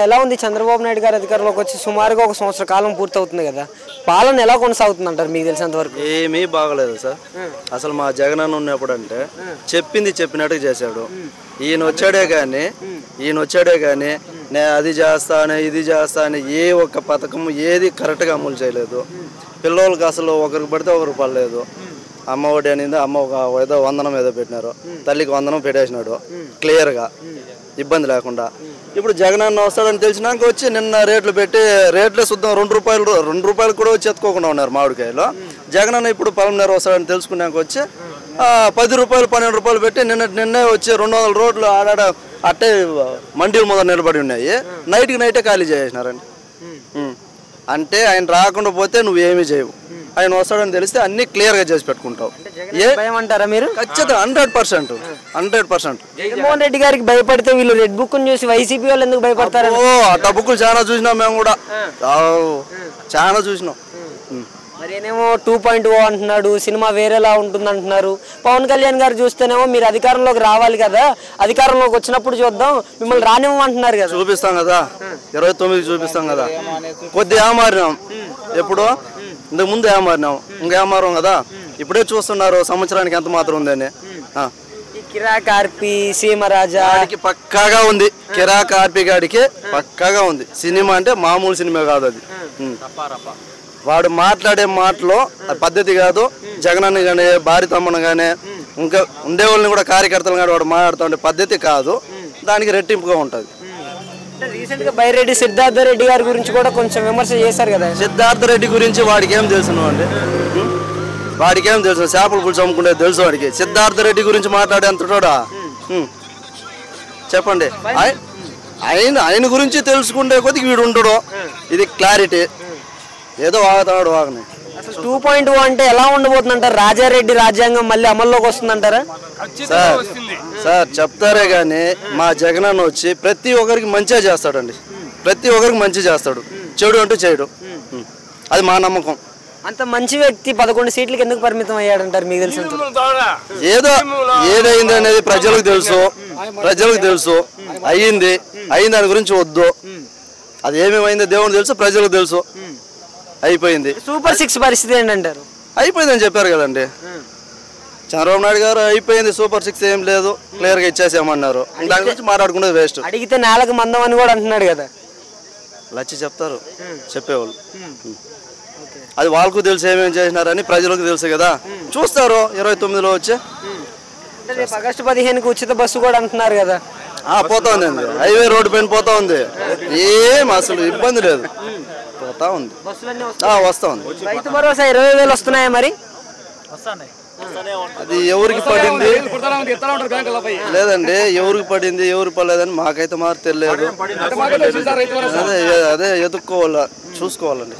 ఎలా ఉంది చంద్రబాబు నాయుడు గారి అధికారంలోకి వచ్చి సుమారుగా ఒక సంవత్సర కాలం పూర్తవుతుంది కదా, పాలన ఎలా కొనసాగుతుంది అంటారు మీకు తెలిసినంత వరకు? ఏమీ బాగలేదు సార్. అసలు మా జగన్ అన్న ఉన్నప్పుడు అంటే చెప్పింది చెప్పినట్టుగా చేశాడు. ఈయన వచ్చాడే కానీ నేను అది చేస్తాను ఇది చేస్తాను ఏ ఒక్క పథకం ఏది కరెక్ట్గా అమలు చేయలేదు. పిల్లలకి అసలు ఒకరికి పడితే ఒకరికి పడలేదు. అమ్మ ఒడి అనేది అమ్మ ఏదో వందనం ఏదో పెట్టినారు, తల్లికి వందనం పెట్టేసినాడు క్లియర్గా ఇబ్బంది లేకుండా. ఇప్పుడు జగన్ అన్న వస్తాడని తెలిసినాక వచ్చి నిన్న రేట్లు పెట్టి రేట్లే శుద్ధం 2 రూపాయలు కూడా వచ్చి ఎత్తుకోకుండా ఉన్నారు మామిడికాయలు. జగన్ అన్న ఇప్పుడు పొలంనేరు వస్తాడని తెలుసుకున్నాక వచ్చి 10 రూపాయలు 12 రూపాయలు పెట్టి నిన్నే వచ్చి 200 రోడ్లు ఆడాడ అట్టే మండీల ముందర నిలబడి ఉన్నాయి. నైట్కి నైటే ఖాళీ చేసేసినారండి. అంటే ఆయన రాకుండా పోతే నువ్వేమీ చేయవు, ఆయన వస్తాడని తెలిస్తే అన్ని క్లియర్గా చేసి పెట్టుకుంటావు. ఏమంటారా మీరు? ఖచ్చితంగా 100%. జగన్మోహన్ రెడ్డి గారికి భయపడితే వీళ్ళు రెడ్ బుక్ చూసి వైసీపీ వాళ్ళు ఎందుకు భయపడతారు? అట్లా బుక్కులు చాలా చూసినాం మేము కూడా, చాలా చూసినాం. మరి ఏమో 2.0 అంటున్నాడు, సినిమా వేరేలా ఉంటుంది అంటున్నారు. పవన్ కళ్యాణ్ గారు చూస్తేనేమో మీరు అధికారంలోకి రావాలి కదా, అధికారంలోకి వచ్చినప్పుడు చూద్దాం మిమ్మల్ని రానివ్వమంటున్నారు కదా. చూపిస్తాం కదా, 29 చూపిస్తాం కదా. కొద్దిగా ఏమారినాం, ఎప్పుడు ఇంతకు ముందు ఏమారినాం, ఇంకా ఏమారం కదా. ఇప్పుడే చూస్తున్నారు సంవత్సరానికి ఎంత మాత్రం ఉందని. కిరాక్ ఆర్పి సీమరాజా పక్కాగా ఉంది, కిరాక్ ఆర్పి గాడికి పక్కాగా ఉంది. సినిమా అంటే మామూలు సినిమా కాదు అది. వాడు మాట్లాడే మాటలో పద్ధతి కాదు. జగనన్న కానీ భారీ తమ్ముడు కానీ ఇంకా ఉండేవాళ్ళని కూడా కార్యకర్తలు కానీ వాడు మాట్లాడుతూ పద్ధతి కాదు, దానికి రెట్టింపుగా ఉంటుంది. రీసెంట్ గా బైరెడ్డి సిద్ధార్థ రెడ్డి గారి గురించి కూడా కొంచెం విమర్శ చేశారు కదా. సిద్ధార్థ రెడ్డి గురించి వాడికి ఏం తెలుసు అండి? వాడికి ఏం తెలుసు? చేపల పులుసు అమ్ముకునేది తెలుసు వాడికి. సిద్ధార్థ రెడ్డి గురించి మాట్లాడేంతటోడా చెప్పండి. ఆయన గురించి తెలుసుకుంటే కొద్దిగా వీడు ఉండడు. ఇది క్లారిటీ. ఏదో వాగుతాడు వాగని. 2.0 అంటే ఎలా ఉండబోతుంది అంటారు? రాజారెడ్డి రాజ్యాంగం మళ్ళీ అమల్లోకి వస్తుందంటారా? సార్ చెప్తారే కానీ మా జగనన్న వచ్చి ప్రతి ఒక్కరికి మంచిగా చేస్తాడండి. ప్రతి ఒక్కరికి మంచి చేస్తాడు, చెడు అంటూ చేయడు. అది మా నమ్మకం. అంత మంచి వ్యక్తి 11 సీట్లకి ఎందుకు పరిమితం అయ్యాడంటారు మీకు తెలిసి? ఏదైంది అనేది ప్రజలకు తెలుసు. అయ్యింది దాని గురించి వద్దు. అది ఏమేమైందో దేవునికి తెలుసు, ప్రజలకు తెలుసు. అయిపోయింది. సూపర్ 6 పరిస్థితి ఏంటంటారు? అయిపోయిందని చెప్పారు కదండి చంద్రబాబు నాయుడు గారు. అయిపోయింది, సూపర్ 6 ఏం లేదు, క్లియర్గా ఇచ్చేసామన్నారు. దాని గురించి మాట్లాడుకునేది వేస్ట్. అడిగితే నేలకు మందం అని కూడా అంటున్నాడు కదా. లచ్చి చెప్తారు చెప్పేవాళ్ళు. అది వాళ్ళకు తెలుసు ఏమేమి చేసినారని, ప్రజలకు తెలుసు కదా. చూస్తారు 29లో వచ్చి. ఆగస్టు 15కి ఉచిత బస్సు కూడా అంటున్నారు కదా. పోతా ఉంది, హైవే రోడ్డు పైన పోతా ఉంది. ఏం అసలు ఇబ్బంది లేదు, పోతా ఉంది, వస్తా ఉంది. రైతు భరోసా 20,000 వస్తున్నాయా? మరి అది ఎవరికి పడింది లేదండి, ఎవరికి పడింది ఎవరికి పడలేదని మాకైతే మాత్రం తెలియదు. అదే ఎదుక్కోవాలా, చూసుకోవాలండి.